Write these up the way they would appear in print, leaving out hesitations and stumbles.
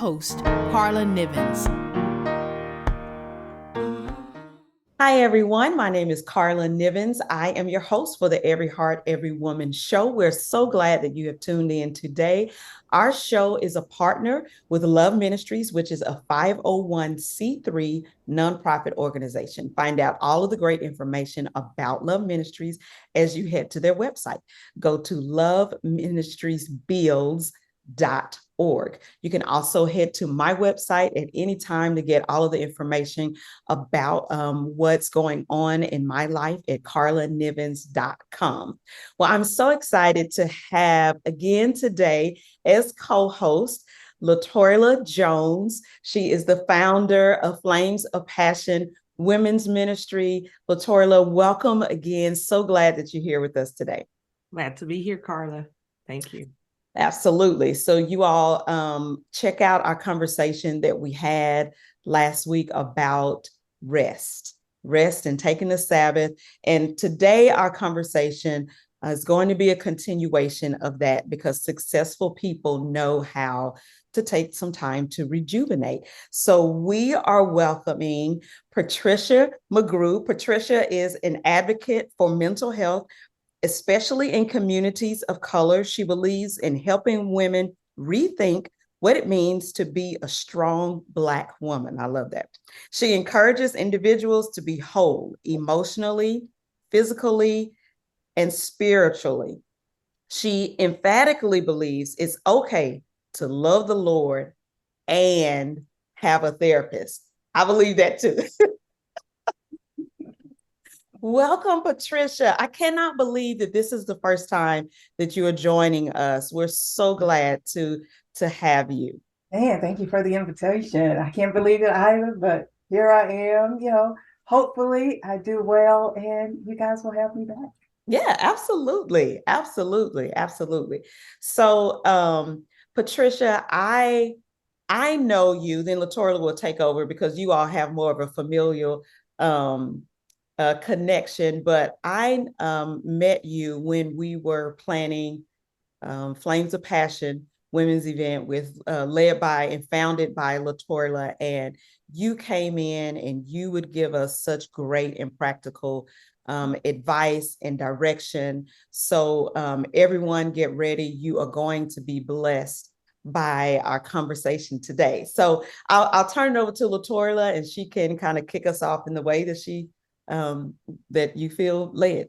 host, Karla Nivens. Hi, everyone. My name is Karla Nivens. I am your host for the Every Heart, Every Woman show. We're so glad that you have tuned in today. Our show is a partner with Love Ministries, which is a 501c3 nonprofit organization. Find out all of the great information about Love Ministries as you head to their website. Go to loveministriesbuilds.org. You can also head to my website at any time to get all of the information about what's going on in my life at karlanivens.com. Well, I'm so excited to have again today as co-host LaToya Jones. She is the founder of Flames of Passion Women's Ministry. LaToya, welcome again. So glad that you're here with us today. Glad to be here, Karla. Thank you. Absolutely. So you all check out our conversation that we had last week about rest and taking the Sabbath. And today our conversation is going to be a continuation of that because successful people know how to take some time to rejuvenate. So we are welcoming Patricia McGrew. Patricia is an advocate for mental health, especially in communities of color. She believes in helping women rethink what it means to be a strong Black woman. I love that. She encourages individuals to be whole emotionally, physically, and spiritually. She emphatically believes it's okay to love the Lord and have a therapist. I believe that too. Welcome, Patricia. I cannot believe that this is the first time that you are joining us. We're so glad to have you. Man, thank you for the invitation. I can't believe it either, but here I am. Hopefully I do well and you guys will have me back. Yeah, absolutely. So, Patricia, I know you, then LaToya will take over because you all have more of a familial connection, but I met you when we were planning Flames of Passion women's event with led by and founded by LaToya, and you came in and you would give us such great and practical advice and direction. So everyone get ready. You are going to be blessed by our conversation today. So I'll turn it over to LaToya and she can kind of kick us off in the way that that you feel led.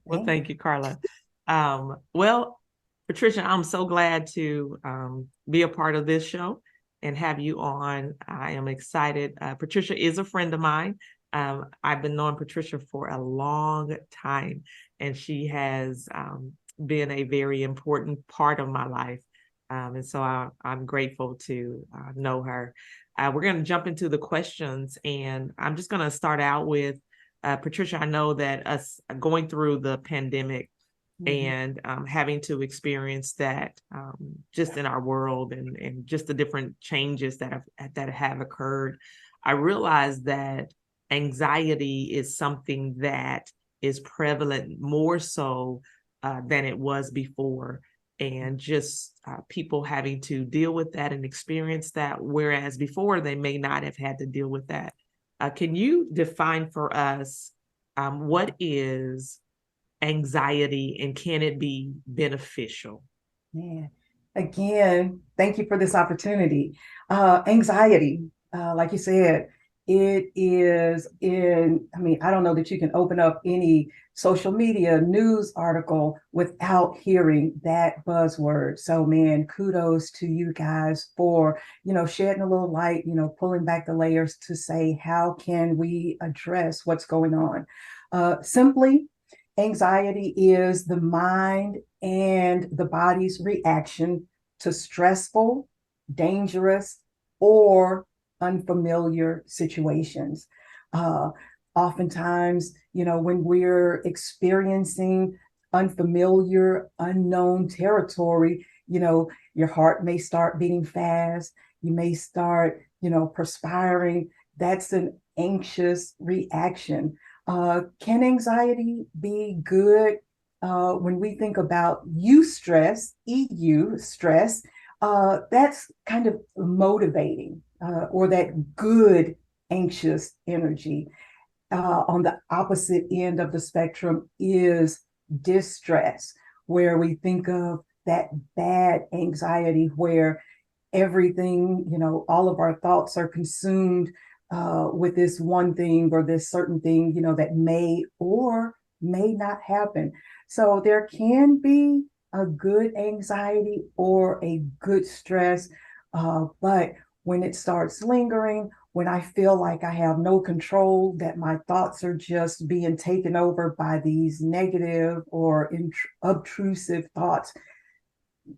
Well, thank you, Karla. Well, Patricia, I'm so glad to be a part of this show and have you on. I am excited. Patricia is a friend of mine. I've been knowing Patricia for a long time, and she has been a very important part of my life. And so I'm grateful to know her. We're going to jump into the questions, and I'm just going to start out with Patricia. I know that us going through the pandemic and having to experience that just in our world and just the different changes that have occurred, I realized that anxiety is something that is prevalent more so than it was before. And just people having to deal with that and experience that, whereas before they may not have had to deal with that. Can you define for us what is anxiety and can it be beneficial? Yeah. Again, thank you for this opportunity. Anxiety, like you said, it is I don't know that you can open up any social media news article without hearing that buzzword. So man, kudos to you guys for, shedding a little light, pulling back the layers to say, how can we address what's going on? Simply, anxiety is the mind and the body's reaction to stressful, dangerous, or unfamiliar situations. Oftentimes, when we're experiencing unfamiliar, unknown territory, your heart may start beating fast. You may start, perspiring. That's an anxious reaction. Can anxiety be good? When we think about eustress, EU stress, that's kind of motivating, or that good anxious energy. On the opposite end of the spectrum is distress, where we think of that bad anxiety where everything, all of our thoughts are consumed with this one thing or this certain thing, that may or may not happen. So there can be a good anxiety or a good stress, but when it starts lingering, when I feel like I have no control, that my thoughts are just being taken over by these negative or obtrusive thoughts,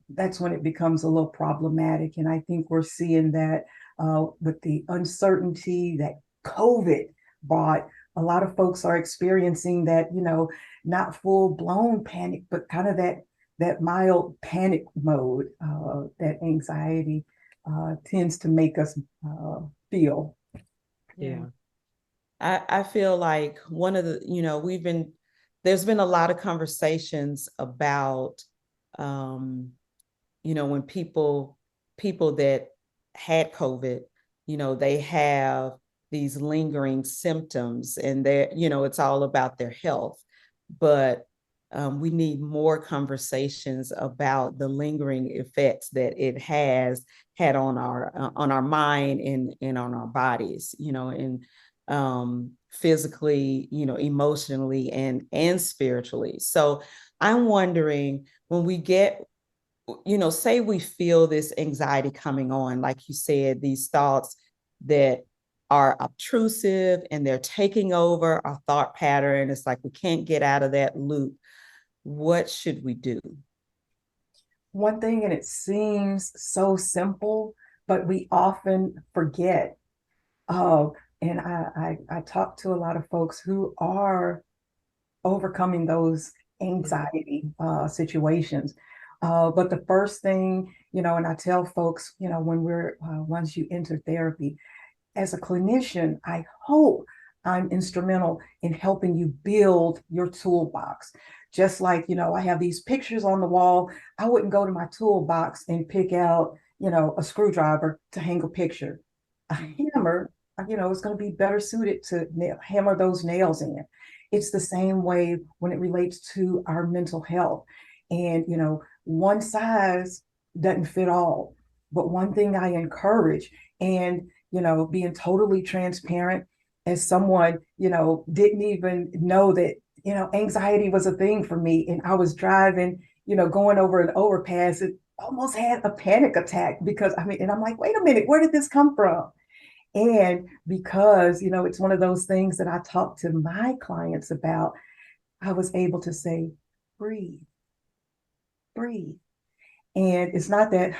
that's when it becomes a little problematic. And I think we're seeing that with the uncertainty that COVID brought. A lot of folks are experiencing that, not full blown panic, but kind of that mild panic mode that anxiety tends to make us feel. Yeah. I feel like one of the, there's been a lot of conversations about, when people that had COVID, they have these lingering symptoms and it's all about their health. But we need more conversations about the lingering effects that it has had on our mind and on our bodies, and physically, emotionally and spiritually. So I'm wondering, when we get, say we feel this anxiety coming on, like you said, these thoughts that are obtrusive and they're taking over our thought pattern. It's like we can't get out of that loop. What should we do? One thing, and it seems so simple, but we often forget. And I talk to a lot of folks who are overcoming those anxiety situations. But the first thing, and I tell folks, when once you enter therapy, as a clinician, I hope I'm instrumental in helping you build your toolbox. Just like, I have these pictures on the wall. I wouldn't go to my toolbox and pick out, a screwdriver to hang a picture. A hammer, is going to be better suited to hammer those nails in. It's the same way when it relates to our mental health. And, one size doesn't fit all. But one thing I encourage, and, being totally transparent, as someone, didn't even know that, anxiety was a thing for me. And I was driving, going over an overpass, it almost had a panic attack because and I'm like, wait a minute, where did this come from? And because, it's one of those things that I talk to my clients about, I was able to say, breathe, breathe. And it's not that,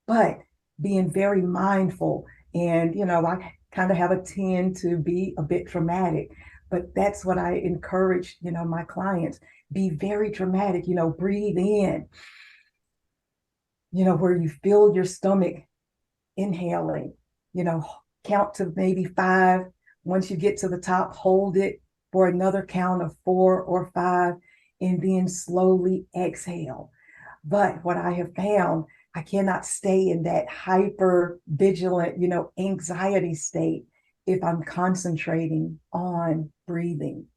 but being very mindful. And, I kind of have a tend to be a bit dramatic, but that's what I encourage, my clients, be very dramatic, breathe in, where you feel your stomach inhaling, count to maybe 5. Once you get to the top, hold it for another count of 4 or 5, and then slowly exhale. But what I have found, I cannot stay in that hyper vigilant, anxiety state if I'm concentrating on breathing.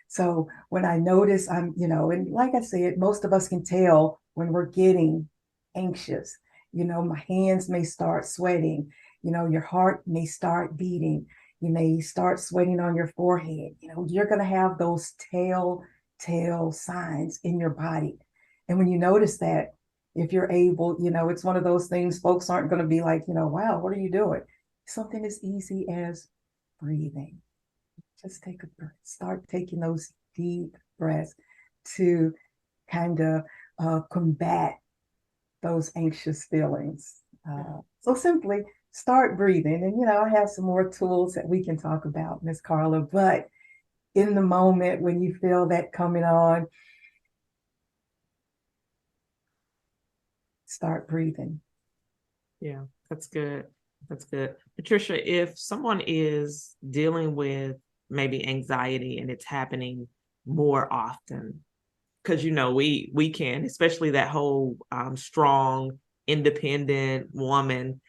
So when I notice I'm, and like I said, most of us can tell when we're getting anxious. My hands may start sweating, your heart may start beating, you may start sweating on your forehead. You're going to have those telltale signs in your body. And when you notice that, if you're able, it's one of those things, folks aren't going to be like, wow, what are you doing? Something as easy as breathing. Just take a breath, start taking those deep breaths to kind of combat those anxious feelings. So simply start breathing. And, I have some more tools that we can talk about, Miss Karla, but in the moment when you feel that coming on, start breathing. Yeah, that's good. That's good. Patricia, if someone is dealing with maybe anxiety and it's happening more often, because we can, especially that whole strong independent woman,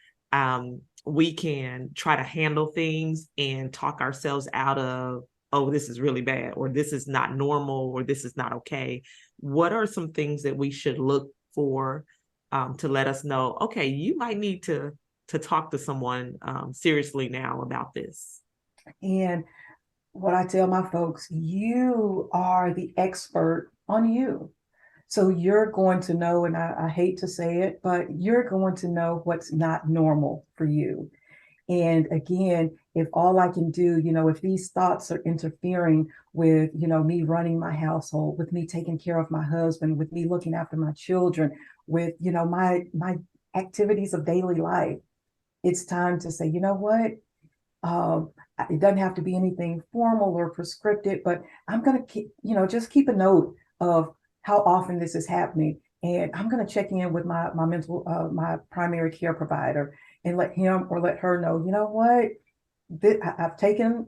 we can try to handle things and talk ourselves out of, oh, this is really bad, or this is not normal, or this is not okay. What are some things that we should look for to let us know, okay, you might need to talk to someone seriously now about this? And what I tell my folks, you are the expert on you. So you're going to know, and I hate to say it, but you're going to know what's not normal for you. And again, if all I can do, if these thoughts are interfering with, me running my household, with me taking care of my husband, with me looking after my children, with, my activities of daily life, it's time to say, you know what? It doesn't have to be anything formal or prescriptive, but I'm going to keep, just keep a note of how often this is happening. And I'm going to check in with my my primary care provider and let him or let her know, you know what, I've taken,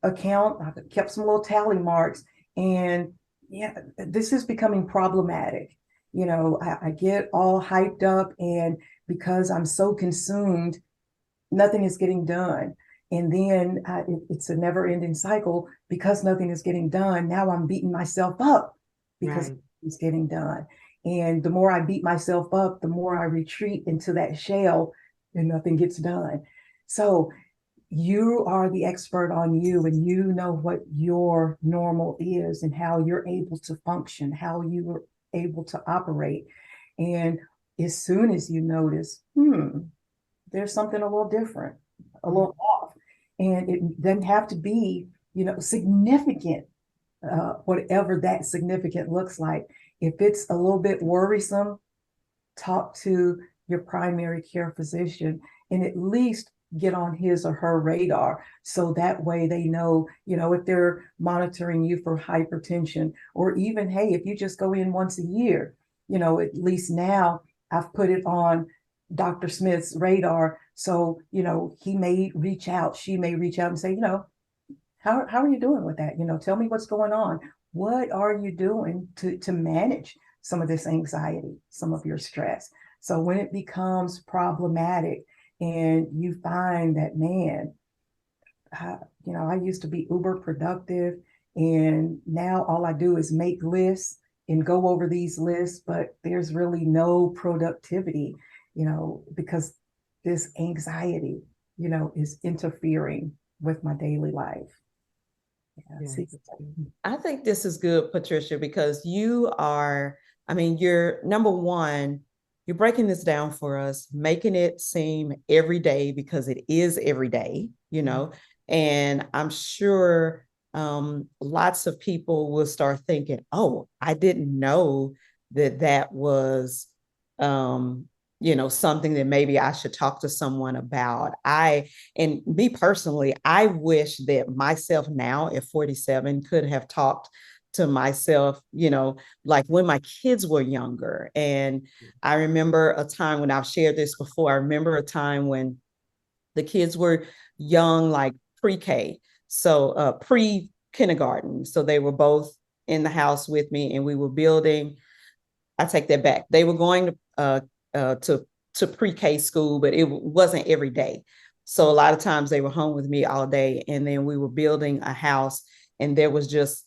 account, I've kept some little tally marks, and yeah, this is becoming problematic. I get all hyped up, and because I'm so consumed, nothing is getting done. And then it's a never ending cycle because nothing is getting done. Now I'm beating myself up because it's getting done. And the more I beat myself up, the more I retreat into that shell and nothing gets done. So you are the expert on you, and you know what your normal is and how you're able to function, how you are able to operate. And as soon as you notice, there's something a little different, a little off, and it doesn't have to be, significant, whatever that significant looks like. If it's a little bit worrisome, talk to your primary care physician and at least get on his or her radar. So that way they know, if they're monitoring you for hypertension, or even, hey, if you just go in once a year, at least now I've put it on Dr. Smith's radar. So, he may reach out, she may reach out and say, how are you doing with that? Tell me what's going on. What are you doing to manage some of this anxiety, some of your stress? So when it becomes problematic and you find that, man, I used to be uber productive, and now all I do is make lists and go over these lists, but there's really no productivity, because this anxiety, is interfering with my daily life. Yes. I think this is good, Patricia, because you're number one, you're breaking this down for us, making it seem every day, because it is every day, and I'm sure lots of people will start thinking, oh, I didn't know that was, something that maybe I should talk to someone about. And me personally, I wish that myself now at 47 could have talked to myself, like when my kids were younger. And I remember a time when I've shared this before. I remember a time when the kids were young, like pre-K, so pre-kindergarten. So they were both in the house with me, and we were building. I take that back. They were going to pre-K school, but it wasn't every day. So a lot of times they were home with me all day, and then we were building a house, and there was just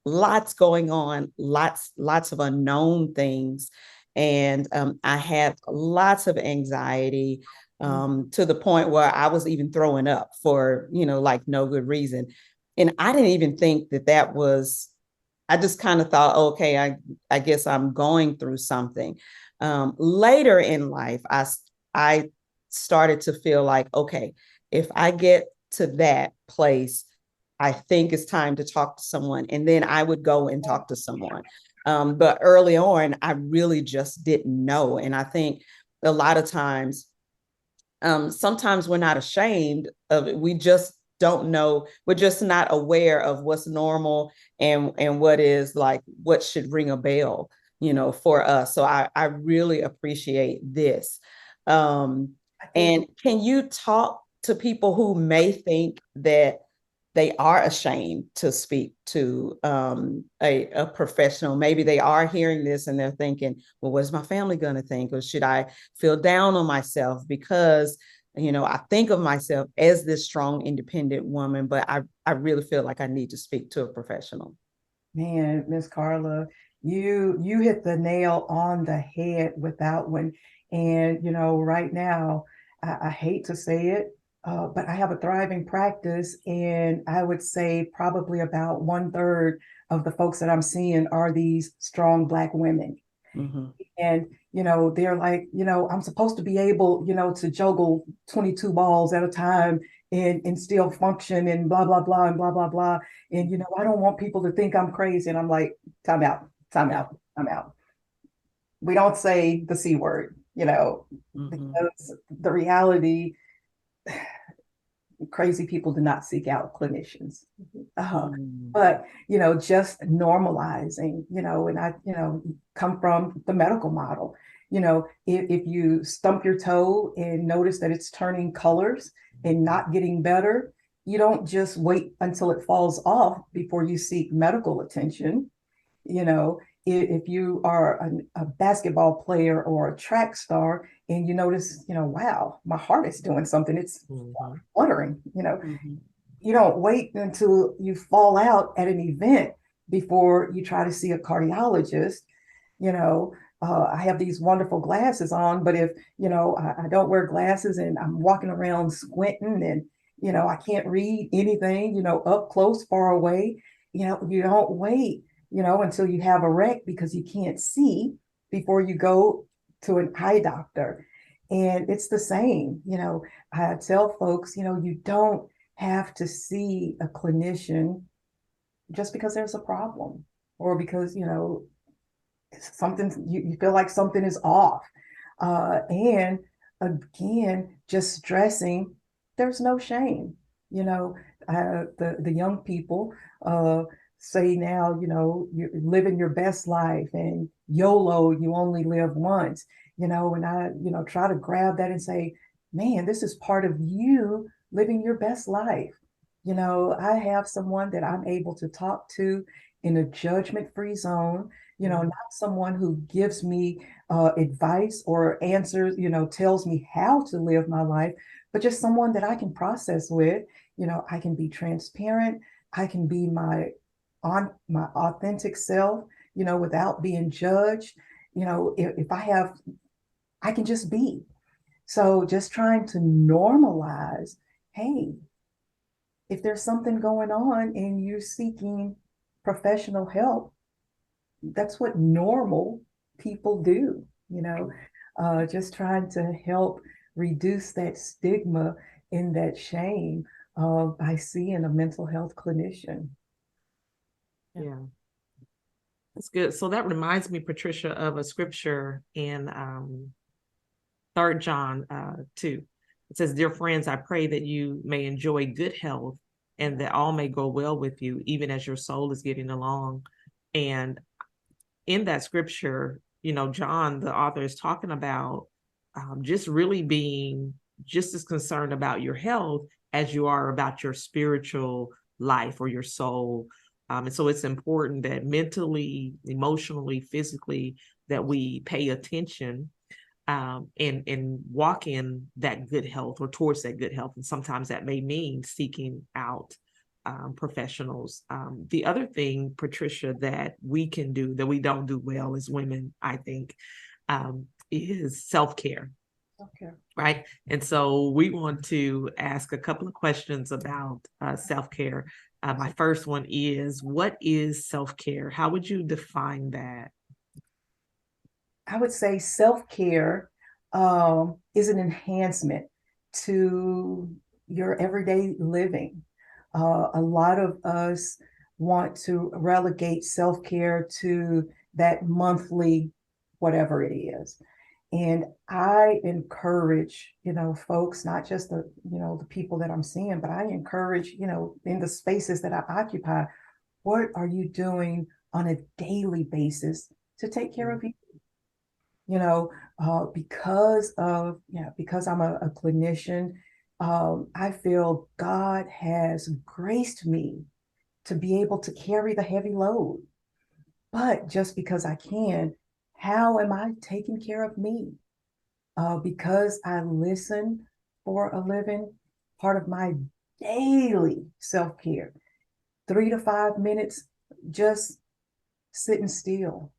lots going on, lots of unknown things. And I had lots of anxiety to the point where I was even throwing up for, like no good reason. And I didn't even think that was, I just kind of thought, okay, I guess I'm going through something. Later in life, I started to feel like, okay, if I get to that place, I think it's time to talk to someone. And then I would go and talk to someone. But early on, I really just didn't know. And I think a lot of times, sometimes we're not ashamed of it. We just don't know. We're just not aware of what's normal and what is like, what should ring a bell, for us. So I really appreciate this. And can you talk to people who may think that they are ashamed to speak to a professional. Maybe they are hearing this and they're thinking, well, what is my family going to think? Or should I feel down on myself because, I think of myself as this strong, independent woman, but I really feel like I need to speak to a professional. Man, Miss Karla, you hit the nail on the head with that one. And, right now, I hate to say it, but I have a thriving practice, and I would say probably about 1/3 of the folks that I'm seeing are these strong Black women. Mm-hmm. And, they're like, I'm supposed to be able, to juggle 22 balls at a time and still function and blah, blah, blah, and blah, blah, blah. And, I don't want people to think I'm crazy. And I'm like, time out, time out, time out. We don't say the C word, Mm-hmm. because the reality, crazy people do not seek out clinicians. But, just normalizing, and I, come from the medical model. If you stump your toe and notice that it's turning colors and not getting better, you don't just wait until it falls off before you seek medical attention. If you are a basketball player or a track star and you notice, wow, my heart is doing something, it's fluttering, Mm-hmm. you don't wait until you fall out at an event before you try to see a cardiologist. I have these wonderful glasses on, but if, I don't wear glasses and I'm walking around squinting and, I can't read anything, up close, far away, you don't wait, until you have a wreck because you can't see before you go to an eye doctor. And it's the same, I tell folks, you don't have to see a clinician just because there's a problem or because, something, you feel like something is off. And again, just stressing, there's no shame. The young people say now, you're living your best life and YOLO, you only live once, and I, try to grab that and say, man, this is part of you living your best life. I have someone that I'm able to talk to in a judgment-free zone, not someone who gives me advice or answers, tells me how to live my life, but just someone that I can process with. I can be transparent. I can be my authentic self, without being judged. If I can just be. So just trying to normalize, hey, if there's something going on and you're seeking professional help, that's what normal people do, just trying to help reduce that stigma and that shame by seeing a mental health clinician. Yeah. That's good. So that reminds me, Patricia, of a scripture in 3 John 2. It says, "Dear friends, I pray that you may enjoy good health and that all may go well with you, even as your soul is getting along." And in that scripture, John, the author, is talking about just really being just as concerned about your health as you are about your spiritual life or your soul. And so it's important that mentally, emotionally, physically, that we pay attention and walk in that good health or towards that good health. And sometimes that may mean seeking out professionals. The other thing, Patricia, that we can do that we don't do well as women, I think, is self-care. Okay. Right. And so we want to ask a couple of questions about self-care. My first one is, what is self-care? How would you define that? I would say self-care is an enhancement to your everyday living. A lot of us want to relegate self-care to that monthly, whatever it is. And I encourage, folks, not just the people that I'm seeing, but I encourage, in the spaces that I occupy, what are you doing on a daily basis to take care of you? Because I'm a clinician, I feel God has graced me to be able to carry the heavy load. But just because I can, how am I taking care of me? Because I listen for a living, part of my daily self care, 3 to 5 minutes, just sitting still,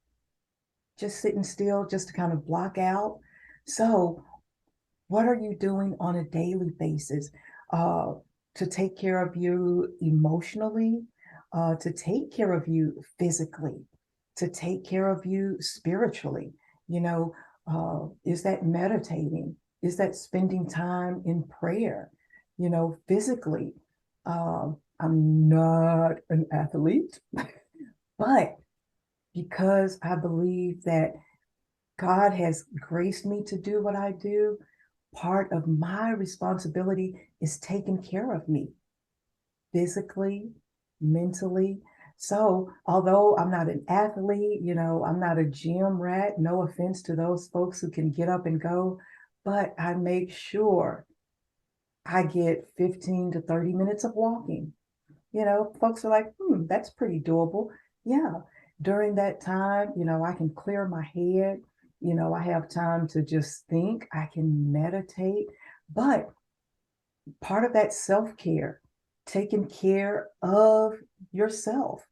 just to kind of block out. So, what are you doing on a daily basis uh, to take care of you emotionally, to take care of you physically, to take care of you spiritually? You know, is that meditating? Is that spending time in prayer? You know, physically. I'm not an athlete, but because I believe that God has graced me to do what I do, part of my responsibility is taking care of me physically, mentally. So, although I'm not an athlete, I'm not a gym rat, no offense to those folks who can get up and go, but I make sure I get 15 to 30 minutes of walking. Folks are like, that's pretty doable. Yeah. During that time, I can clear my head. I have time to just think. I can meditate. But part of that self-care, taking care of yourself,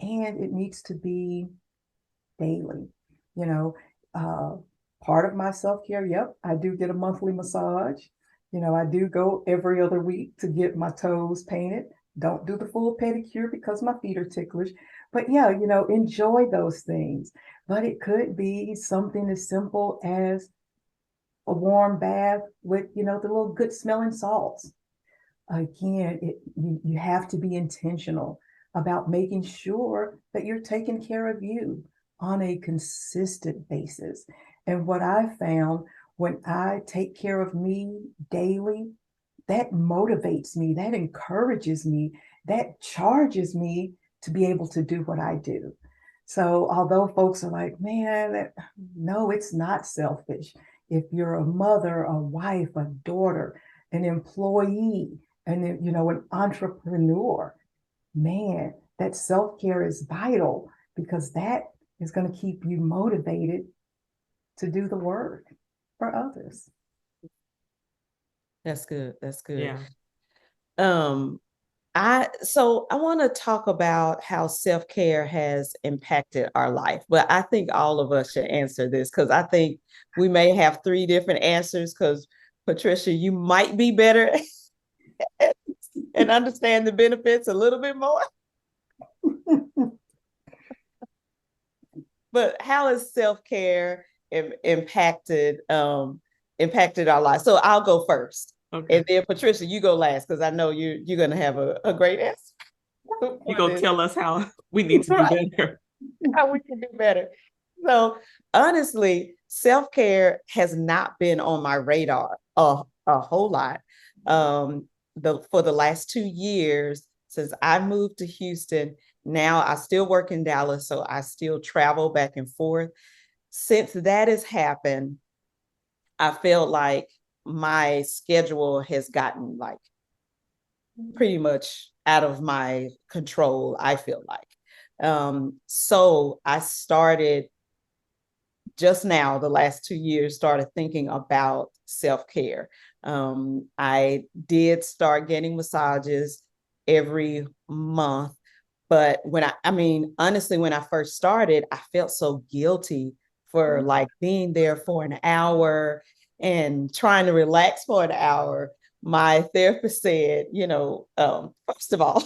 and it needs to be daily. You know, uh, Part of my self-care, yep, I do get a monthly massage. I do go every other week to get my toes painted. Don't do the full pedicure because my feet are ticklish. But yeah, enjoy those things. But it could be something as simple as a warm bath with, the little good smelling salts. Again, you have to be intentional about making sure that you're taking care of you on a consistent basis. And what I found, when I take care of me daily, that motivates me, that encourages me, that charges me to be able to do what I do. So although folks are like, man, no, it's not selfish. If you're a mother, a wife, a daughter, an employee, and then, an entrepreneur, man, that self-care is vital, because that is going to keep you motivated to do the work for others. That's good. That's good. Yeah. I want to talk about how self-care has impacted our life. But I think all of us should answer this, because I think we may have three different answers, because Patricia, you might be better and understand the benefits a little bit more. But how has self-care impacted our lives? So I'll go first. Okay. And then Patricia, you go last, because I know you're going to have a great answer. You go tell us how we need to do better. How we can do better. So honestly, self-care has not been on my radar a whole lot. For the last 2 years, since I moved to Houston, now I still work in Dallas, so I still travel back and forth. Since that has happened, I felt like my schedule has gotten like pretty much out of my control, I feel like. So I started just now, the last 2 years, started thinking about self-care. I did start getting massages every month. But honestly, when I first started, I felt so guilty for like being there for an hour and trying to relax for an hour. My therapist said, first of all,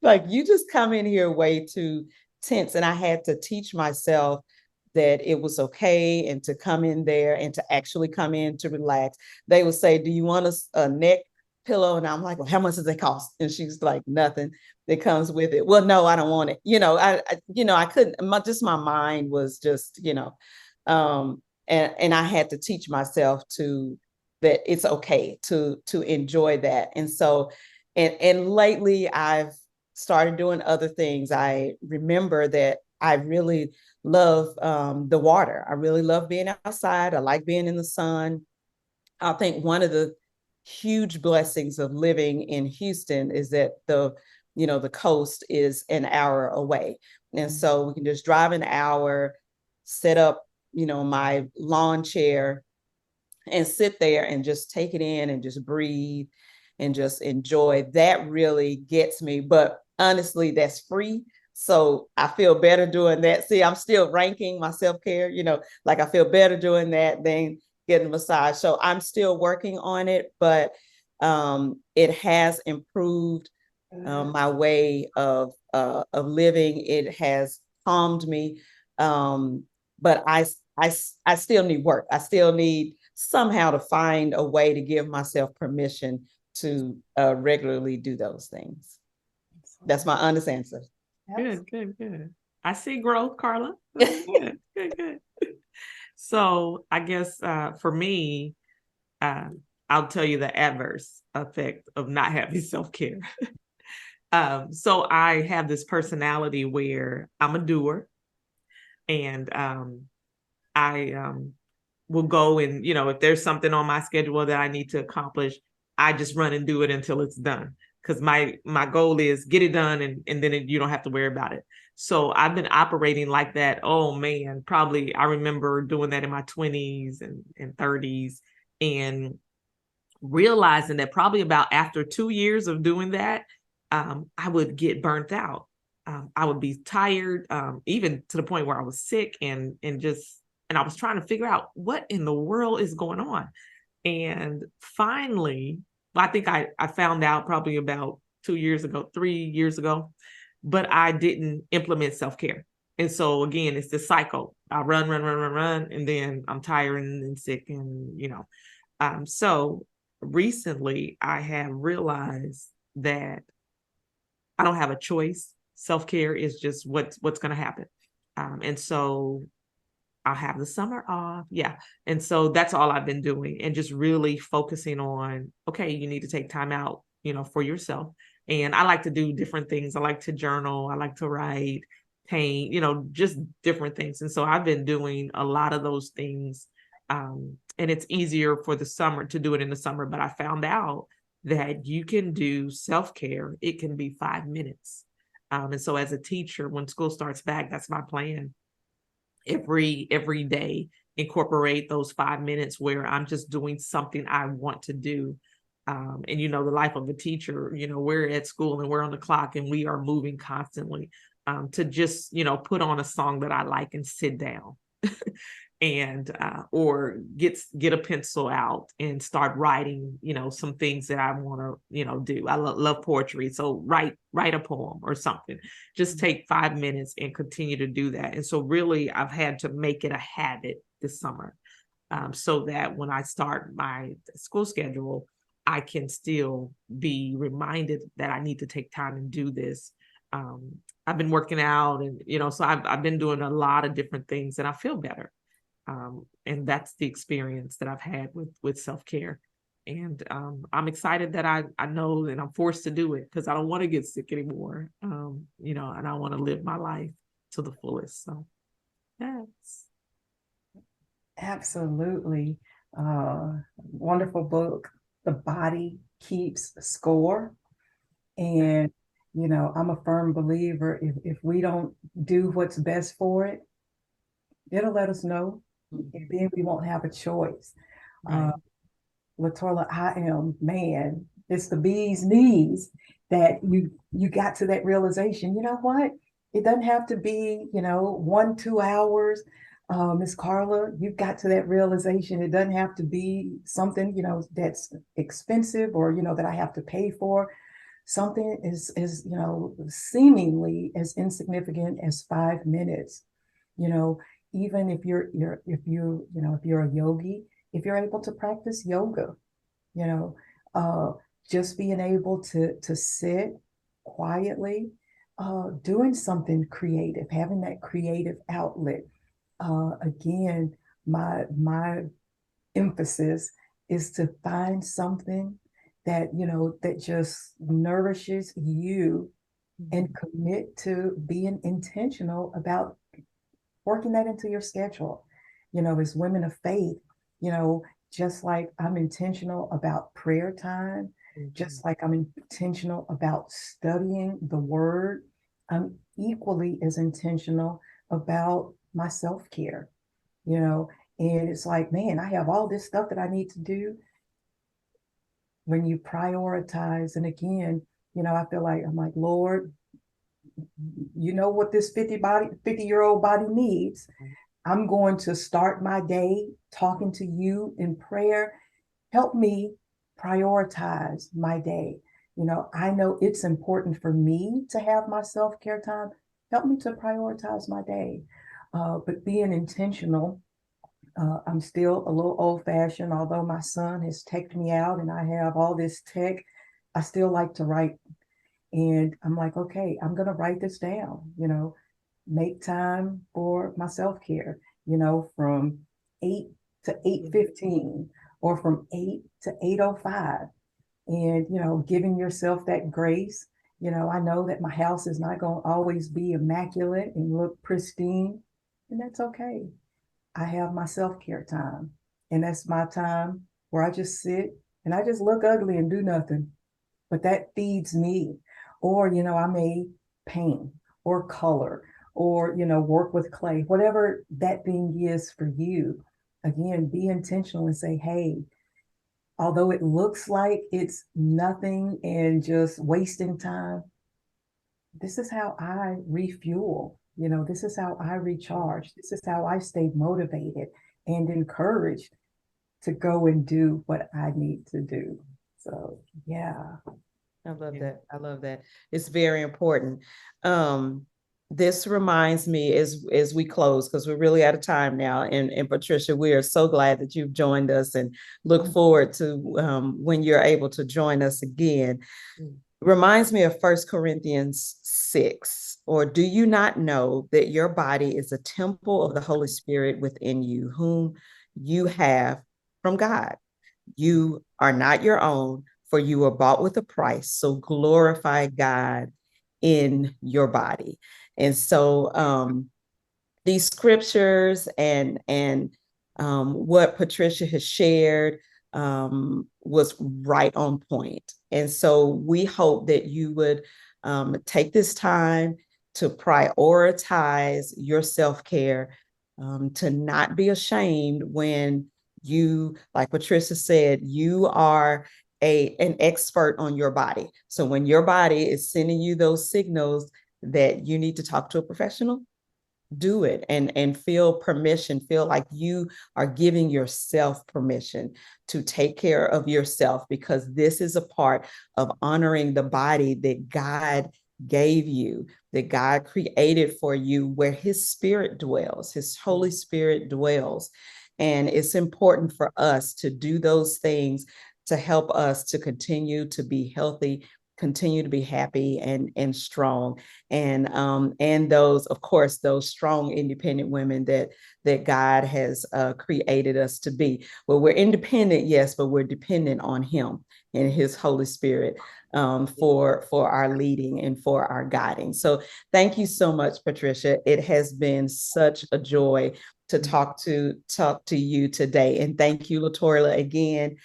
like, you just come in here way too tense. And I had to teach myself that it was okay, and to come in there and to actually come in to relax. They would say, do you want a neck pillow? And I'm like, well, how much does it cost? And she's like, nothing, that comes with it. Well, no, I don't want it. I couldn't, my mind was just, and I had to teach myself that it's okay to enjoy that. And so, and lately I've started doing other things. I remember that I really love the water. I really love being outside. I like being in the sun. I think one of the huge blessings of living in Houston is that the coast is an hour away. And so we can just drive an hour, set up, my lawn chair and sit there and just take it in and just breathe and just enjoy. That really gets me. But honestly, that's free. So I feel better doing that. See, I'm still ranking my self-care, like I feel better doing that than getting a massage. So I'm still working on it, but it has improved my way of living. It has calmed me. But I still need work. I still need somehow to find a way to give myself permission to regularly do those things. That's my honest answer. Good. I see growth, Karla. Good. So I guess for me, I'll tell you the adverse effect of not having self-care. So I have this personality where I'm a doer, and I will go and, if there's something on my schedule that I need to accomplish, I just run and do it until it's done. Because my goal is get it done, and then you don't have to worry about it. So I've been operating like that. Oh man, probably I remember doing that in my 20s and 30s, and realizing that probably about after 2 years of doing that, I would get burnt out. I would be tired, even to the point where I was sick and I was trying to figure out what in the world is going on. And finally, I think I found out probably about 3 years ago, but I didn't implement self-care. And so again, it's this cycle. I run, and then I'm tired and sick and, so recently I have realized that I don't have a choice. Self-care is just what's going to happen. And so I'll have the summer off. Yeah. And so that's all I've been doing, and just really focusing on, okay, you need to take time out, for yourself. And I like to do different things. I like to journal. I like to write, paint, just different things. And so I've been doing a lot of those things. And it's easier for the summer to do it in the summer. But I found out that you can do self-care. It can be 5 minutes. And so as a teacher, when school starts back, that's my plan. Every day, incorporate those 5 minutes where I'm just doing something I want to do. And the life of a teacher, we're at school and we're on the clock and we are moving constantly, to just, put on a song that I like and sit down and or get a pencil out and start writing, some things that I want to, do. I love poetry. So write a poem or something. Just take 5 minutes and continue to do that. And so really I've had to make it a habit this summer, so that when I start my school schedule, I can still be reminded that I need to take time and do this. I've been working out and, so I've been doing a lot of different things and I feel better. And that's the experience that I've had with self-care. And I'm excited that I know that I'm forced to do it because I don't want to get sick anymore, and I want to live my life to the fullest. So, yes. Absolutely. Wonderful book. The Body Keeps Score. And, I'm a firm believer if we don't do what's best for it, it'll let us know. And then we won't have a choice. Right. LaTorla, it's the bee's knees that you got to that realization. You know what? It doesn't have to be, 1-2 hours. Miss Karla, you've got to that realization. It doesn't have to be something, that's expensive or, that I have to pay for. Something is seemingly as insignificant as 5 minutes. Even if you're a yogi, if you're able to practice yoga, just being able to sit quietly, doing something creative, having that creative outlet. Again, my emphasis is to find something that, that just nourishes you and commit to being intentional about working that into your schedule. As women of faith, just like I'm intentional about prayer time, just like I'm intentional about studying the word, I'm equally as intentional about my self-care, you know. And it's like, man, I have all this stuff that I need to do. When you prioritize, and again, you know, I feel like I'm like, Lord, you know what this 50-year-old body needs. I'm going to start my day talking to you in prayer. Help me prioritize my day. You know, I know it's important for me to have my self-care time. Help me to prioritize my day. But being intentional, I'm still a little old-fashioned, although my son has teched me out and I have all this tech. I still like to write. And I'm like, okay, I'm going to write this down, you know, make time for my self-care, you know, from 8 to 8:15 or from 8 to 8:05. And, you know, giving yourself that grace. You know, I know that my house is not going to always be immaculate and look pristine, and that's okay. I have my self-care time, and that's my time where I just sit and I just look ugly and do nothing, but that feeds me. Or, you know, I may paint or color or, you know, work with clay, whatever that thing is for you. Again, be intentional and say, hey, although it looks like it's nothing and just wasting time, this is how I refuel. You know, this is how I recharge. This is how I stay motivated and encouraged to go and do what I need to do. So, yeah. I love that. I love that. It's very important. This reminds me as we close, because we're really out of time now. And Patricia, we are so glad that you've joined us and look forward to when you're able to join us again. Reminds me of 1 Corinthians 6. Or do you not know that your body is a temple of the Holy Spirit within you, whom you have from God? You are not your own, for you were bought with a price. So glorify God in your body. And so these scriptures and what Patricia has shared was right on point. And so we hope that you would take this time to prioritize your self-care, to not be ashamed when you, like Patricia said, you are an expert on your body. So when your body is sending you those signals that you need to talk to a professional, do it and feel permission, feel like you are giving yourself permission to take care of yourself, because this is a part of honoring the body that God gave you, that God created for you, where his spirit dwells, his Holy Spirit dwells. And it's important for us to do those things to help us to continue to be healthy, continue to be happy and strong, and those, of course, those strong, independent women that God has created us to be. Well, we're independent, yes, but we're dependent on him and his Holy Spirit for our leading and for our guiding. So thank you so much, Patricia. It has been such a joy to talk to you today. And thank you, LaToya, again,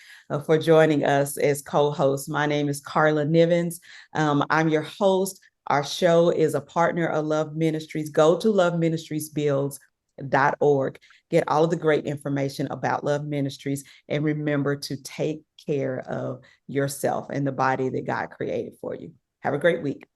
for joining us as co-host. My name is Karla Nivens. I'm your host. Our show is a partner of Love Ministries. Go to loveministriesbuilds.org. Get all of the great information about Love Ministries, and remember to take care of yourself and the body that God created for you. Have a great week.